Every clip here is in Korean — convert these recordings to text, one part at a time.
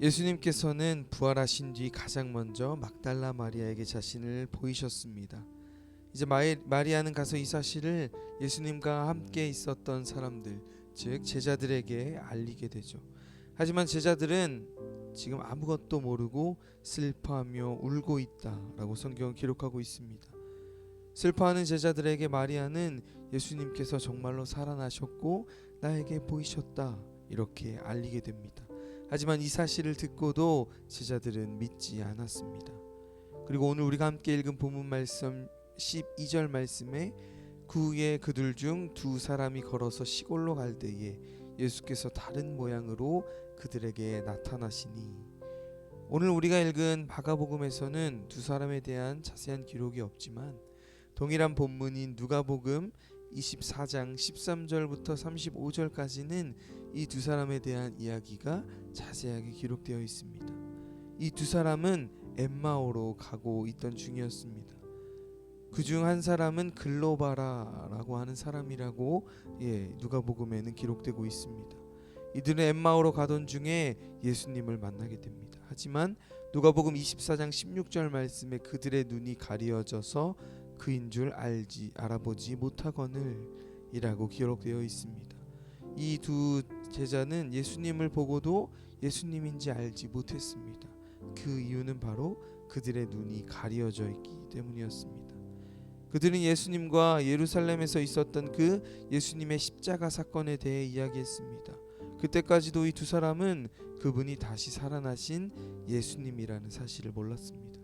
예수님께서는 부활하신 뒤 가장 먼저 막달라 마리아에게 자신을 보이셨습니다. 이제 마리아는 가서 이 사실을 예수님과 함께 있었던 사람들, 즉 제자들에게 알리게 되죠. 하지만 제자들은 지금 아무것도 모르고 슬퍼하며 울고 있다라고 성경은 기록하고 있습니다. 슬퍼하는 제자들에게 마리아는 예수님께서 정말로 살아나셨고 나에게 보이셨다 이렇게 알리게 됩니다. 하지만 이 사실을 듣고도 제자들은 믿지 않았습니다. 그리고 오늘 우리가 함께 읽은 본문 말씀 12절 말씀에 그 후에 그들 중 두 사람이 걸어서 시골로 갈 때에 예수께서 다른 모양으로 그들에게 나타나시니, 오늘 우리가 읽은 마가복음에서는 두 사람에 대한 자세한 기록이 없지만 동일한 본문인 누가복음 24장 13절부터 35절까지는 이 두 사람에 대한 이야기가 자세하게 기록되어 있습니다. 이 두 사람은 엠마오로 가고 있던 중이었습니다. 그중 한 사람은 글로바라라고 하는 사람이라고 누가복음에는 기록되고 있습니다. 이들은 엠마오로 가던 중에 예수님을 만나게 됩니다. 하지만 누가복음 24장 16절 말씀에 그들의 눈이 가리어져서 그인 줄 알아보지 못하거늘 이라고 기록되어 있습니다. 이 두 제자는 예수님을 보고도 예수님인지 알지 못했습니다. 그 이유는 바로 그들의 눈이 가리어져 있기 때문이었습니다. 그들은 예수님과 예루살렘에서 있었던 그 예수님의 십자가 사건에 대해 이야기했습니다. 그때까지도 이 두 사람은 그분이 다시 살아나신 예수님이라는 사실을 몰랐습니다.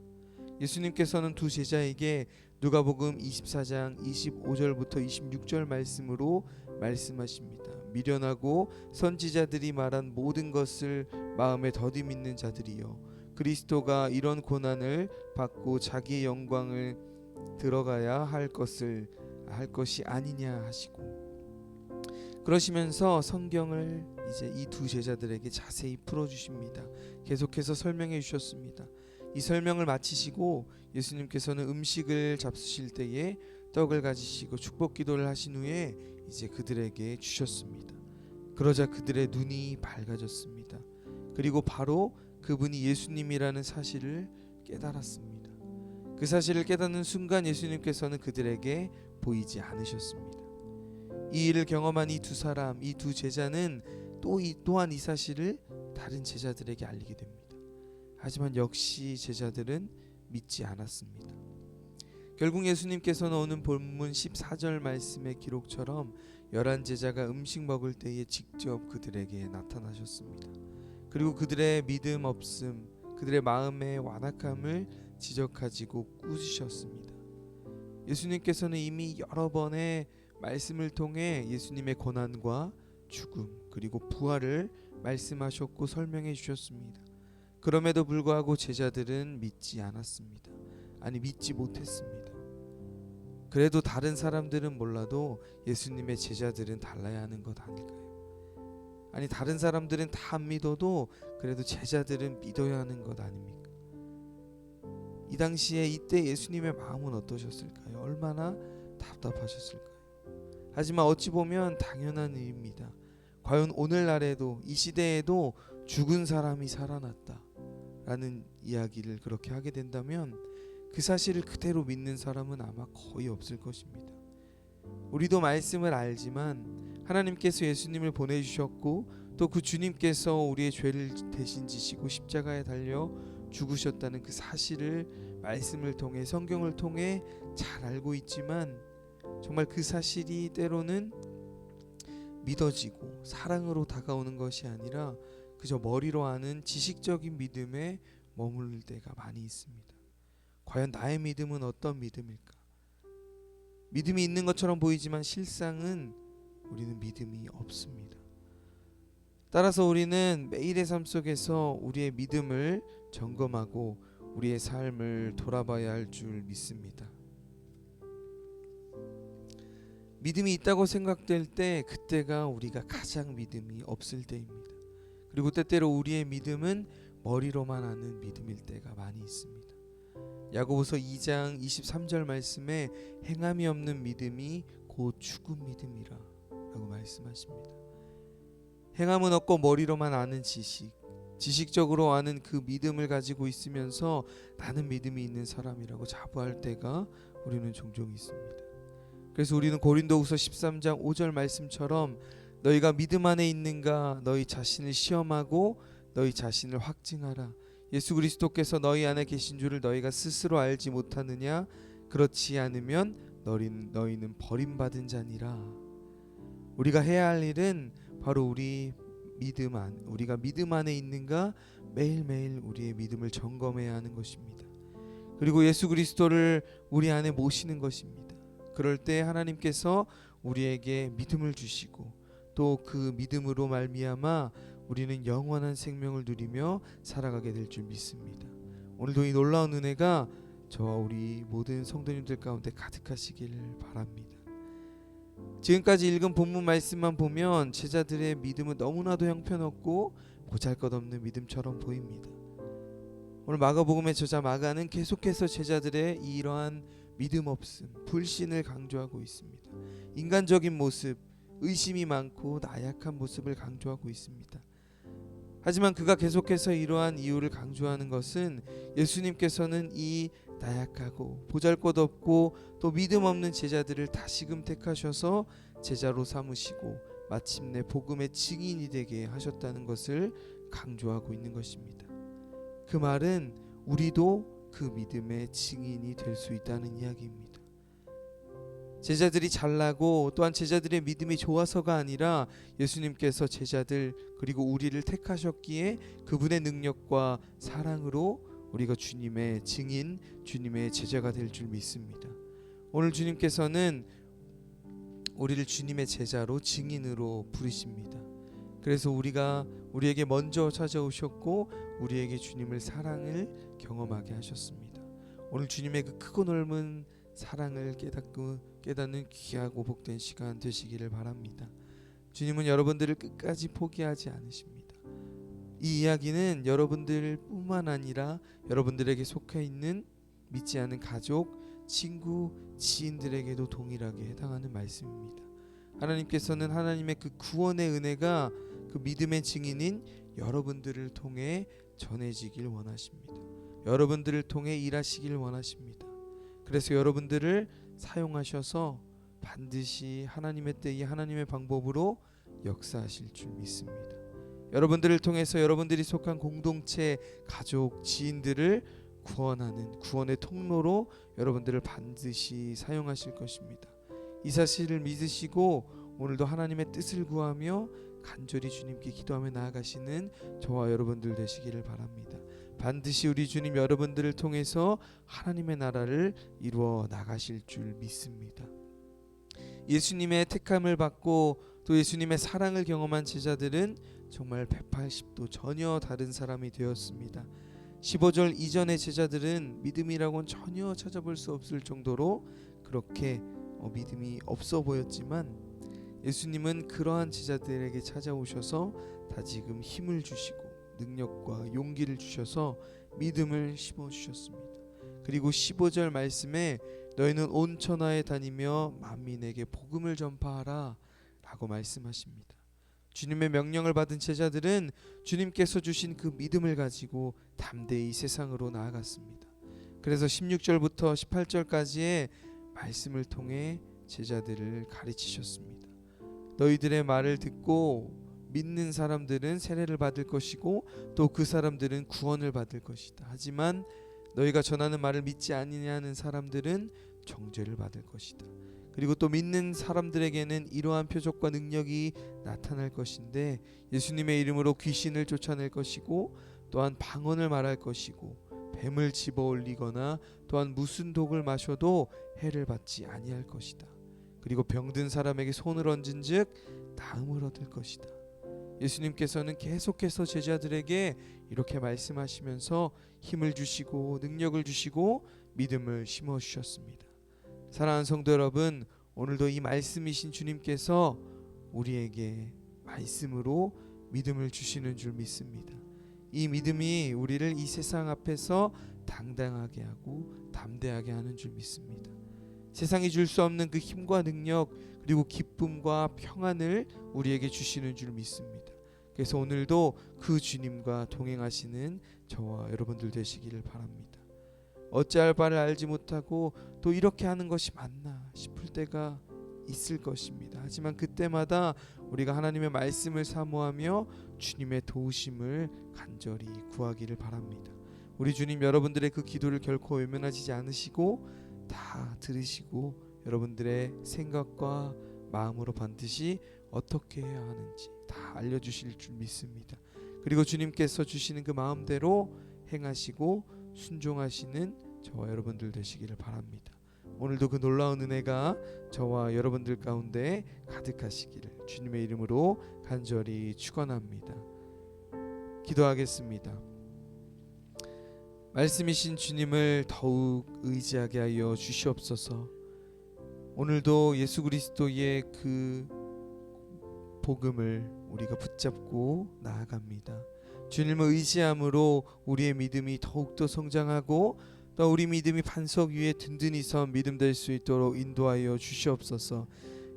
예수님께서는 두 제자에게 누가복음 24장 25절부터 26절 말씀으로 말씀하십니다. 미련하고 선지자들이 말한 모든 것을 마음에 더디 믿는 자들이여, 그리스도가 이런 고난을 받고 자기의 영광을 들어가야 할 것이 아니냐 하시고, 그러시면서 성경을 이제 이 두 제자들에게 자세히 풀어주십니다. 계속해서 설명해 주셨습니다. 이 설명을 마치시고 예수님께서는 음식을 잡수실 때에 떡을 가지시고 축복 기도를 하신 후에 이제 그들에게 주셨습니다. 그러자 그들의 눈이 밝아졌습니다. 그리고 바로 그분이 예수님이라는 사실을 깨달았습니다. 그 사실을 깨닫는 순간 예수님께서는 그들에게 보이지 않으셨습니다. 이 일을 경험한 이 두 사람, 이 두 제자는 또한 이 사실을 다른 제자들에게 알리게 됩니다. 하지만 역시 제자들은 믿지 않았습니다. 결국 예수님께서는 오늘 본문 14절 말씀의 기록처럼 11 제자가 음식 먹을 때에 직접 그들에게 나타나셨습니다. 그리고 그들의 믿음 없음, 그들의 마음의 완악함을 지적하시고 꾸짖으셨습니다. 예수님께서는 이미 여러 번의 말씀을 통해 예수님의 고난과 죽음 그리고 부활을 말씀하셨고 설명해 주셨습니다. 그럼에도 불구하고 제자들은 믿지 않았습니다. 아니, 믿지 못했습니다. 그래도 다른 사람들은 몰라도 예수님의 제자들은 달라야 하는 것 아닐까요? 아니, 다른 사람들은 다 안 믿어도 그래도 제자들은 믿어야 하는 것 아닙니까? 이 당시에 이때 예수님의 마음은 어떠셨을까요? 얼마나 답답하셨을까요? 하지만 어찌 보면 당연한 일입니다. 과연 오늘날에도 이 시대에도 죽은 사람이 살아났다 라는 이야기를 그렇게 하게 된다면 그 사실을 그대로 믿는 사람은 아마 거의 없을 것입니다. 우리도 말씀을 알지만 하나님께서 예수님을 보내주셨고 또 그 주님께서 우리의 죄를 대신 지시고 십자가에 달려 죽으셨다는 그 사실을 말씀을 통해 성경을 통해 잘 알고 있지만 정말 그 사실이 때로는 믿어지고 사랑으로 다가오는 것이 아니라 그저 머리로 아는 지식적인 믿음에 머무를 때가 많이 있습니다. 과연 나의 믿음은 어떤 믿음일까? 믿음이 있는 것처럼 보이지만 실상은 우리는 믿음이 없습니다. 따라서 우리는 매일의 삶 속에서 우리의 믿음을 점검하고 우리의 삶을 돌아봐야 할 줄 믿습니다. 믿음이 있다고 생각될 때 그때가 우리가 가장 믿음이 없을 때입니다. 그리고 때때로 우리의 믿음은 머리로만 아는 믿음일 때가 많이 있습니다. 야고보서 2장 23절 말씀에 행함이 없는 믿음이 곧 죽은 믿음이라 라고 말씀하십니다. 행함은 없고 머리로만 아는 지식, 지식적으로 아는 그 믿음을 가지고 있으면서 나는 믿음이 있는 사람이라고 자부할 때가 우리는 종종 있습니다. 그래서 우리는 고린도후서 13장 5절 말씀처럼 너희가 믿음 안에 있는가 너희 자신을 시험하고 너희 자신을 확증하라. 예수 그리스도께서 너희 안에 계신 줄을 너희가 스스로 알지 못하느냐? 그렇지 않으면 너희는 버림받은 자니라. 우리가 해야 할 일은 바로 우리가 믿음 안에 있는가 매일매일 우리의 믿음을 점검해야 하는 것입니다. 그리고 예수 그리스도를 우리 안에 모시는 것입니다. 그럴 때 하나님께서 우리에게 믿음을 주시고 또 그 믿음으로 말미암아 우리는 영원한 생명을 누리며 살아가게 될 줄 믿습니다. 오늘도 이 놀라운 은혜가 저와 우리 모든 성도님들 가운데 가득하시기를 바랍니다. 지금까지 읽은 본문 말씀만 보면 제자들의 믿음은 너무나도 형편없고 보잘것없는 믿음처럼 보입니다. 오늘 마가복음의 저자 마가는 계속해서 제자들의 이러한 믿음 없음, 불신을 강조하고 있습니다. 인간적인 모습, 의심이 많고 나약한 모습을 강조하고 있습니다. 하지만 그가 계속해서 이러한 이유를 강조하는 것은 예수님께서는 이 나약하고 보잘것없고 또 믿음 없는 제자들을 다시금 택하셔서 제자로 삼으시고 마침내 복음의 증인이 되게 하셨다는 것을 강조하고 있는 것입니다. 그 말은 우리도 그 믿음의 증인이 될 수 있다는 이야기입니다. 제자들이 잘나고 또한 제자들의 믿음이 좋아서가 아니라 예수님께서 제자들 그리고 우리를 택하셨기에 그분의 능력과 사랑으로 우리가 주님의 증인, 주님의 제자가 될 줄 믿습니다. 오늘 주님께서는 우리를 주님의 제자로 증인으로 부르십니다. 그래서 우리에게 먼저 찾아오셨고 우리에게 주님을 사랑을 경험하게 하셨습니다. 오늘 주님의 그 크고 넓은 사랑을 깨닫는 귀하고 복된 시간 되시기를 바랍니다. 주님은 여러분들을 끝까지 포기하지 않으십니다. 이 이야기는 여러분들뿐만 아니라 여러분들에게 속해 있는 믿지 않은 가족, 친구, 지인들에게도 동일하게 해당하는 말씀입니다. 하나님께서는 하나님의 그 구원의 은혜가 그 믿음의 증인인 여러분들을 통해 전해지길 원하십니다. 여러분들을 통해 일하시길 원하십니다. 그래서 여러분들을 사용하셔서 반드시 하나님의 때에 하나님의 방법으로 역사하실 줄 믿습니다. 여러분들을 통해서 여러분들이 속한 공동체, 가족, 지인들을 구원하는 구원의 통로로 여러분들을 반드시 사용하실 것입니다. 이 사실을 믿으시고 오늘도 하나님의 뜻을 구하며 간절히 주님께 기도하며 나아가시는 저와 여러분들 되시기를 바랍니다. 반드시 우리 주님 여러분들을 통해서 하나님의 나라를 이루어 나가실 줄 믿습니다. 예수님의 택함을 받고 또 예수님의 사랑을 경험한 제자들은 정말 180도 전혀 다른 사람이 되었습니다. 15절 이전의 제자들은 믿음이라고는 전혀 찾아볼 수 없을 정도로 그렇게 믿음이 없어 보였지만 예수님은 그러한 제자들에게 찾아오셔서 다지금 힘을 주시고 능력과 용기를 주셔서 믿음을 심어주셨습니다. 그리고 15절 말씀에 너희는 온 천하에 다니며 만민에게 복음을 전파하라 라고 말씀하십니다. 주님의 명령을 받은 제자들은 주님께서 주신 그 믿음을 가지고 담대히 세상으로 나아갔습니다. 그래서 16절부터 18절까지의 말씀을 통해 제자들을 가르치셨습니다. 너희들의 말을 듣고 믿는 사람들은 세례를 받을 것이고 또 그 사람들은 구원을 받을 것이다. 하지만 너희가 전하는 말을 믿지 아니하는 사람들은 정죄를 받을 것이다. 그리고 또 믿는 사람들에게는 이러한 표적과 능력이 나타날 것인데 예수님의 이름으로 귀신을 쫓아낼 것이고 또한 방언을 말할 것이고 뱀을 집어올리거나 또한 무슨 독을 마셔도 해를 받지 아니할 것이다. 그리고 병든 사람에게 손을 얹은즉 나음을 얻을 것이다. 예수님께서는 계속해서 제자들에게 이렇게 말씀하시면서 힘을 주시고 능력을 주시고 믿음을 심어주셨습니다. 사랑하는 성도 여러분, 오늘도 이 말씀이신 주님께서 우리에게 말씀으로 믿음을 주시는 줄 믿습니다. 이 믿음이 우리를 이 세상 앞에서 당당하게 하고 담대하게 하는 줄 믿습니다. 세상이 줄 수 없는 그 힘과 능력 그리고 기쁨과 평안을 우리에게 주시는 줄 믿습니다. 그래서 오늘도 그 주님과 동행하시는 저와 여러분들 되시기를 바랍니다. 어찌할 바를 알지 못하고 또 이렇게 하는 것이 맞나 싶을 때가 있을 것입니다. 하지만 그때마다 우리가 하나님의 말씀을 사모하며 주님의 도우심을 간절히 구하기를 바랍니다. 우리 주님 여러분들의 그 기도를 결코 외면하시지 않으시고 다 들으시고 여러분들의 생각과 마음으로 반드시 어떻게 해야 하는지 다 알려주실 줄 믿습니다. 그리고 주님께서 주시는 그 마음대로 행하시고 순종하시는 저와 여러분들 되시기를 바랍니다. 오늘도 그 놀라운 은혜가 저와 여러분들 가운데 가득하시기를 주님의 이름으로 간절히 축원합니다. 기도하겠습니다. 말씀이신 주님을 더욱 의지하게 하여 주시옵소서. 오늘도 예수 그리스도의 그 복음을 우리가 붙잡고 나아갑니다. 주님을 의지함으로 우리의 믿음이 더욱더 성장하고 또 우리 믿음이 반석 위에 든든히 선 믿음 될 수 있도록 인도하여 주시옵소서.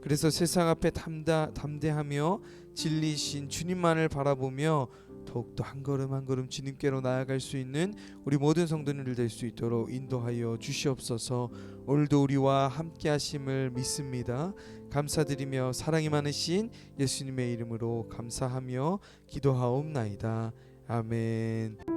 그래서 세상 앞에 담대하며 진리신 주님만을 바라보며 더욱더 한 걸음 한 걸음 주님께로 나아갈 수 있는 우리 모든 성도님들 될 수 있도록 인도하여 주시옵소서. 오늘도 우리와 함께 하심을 믿습니다. 감사드리며 사랑이 많으신 예수님의 이름으로 감사하며 기도하옵나이다. 아멘.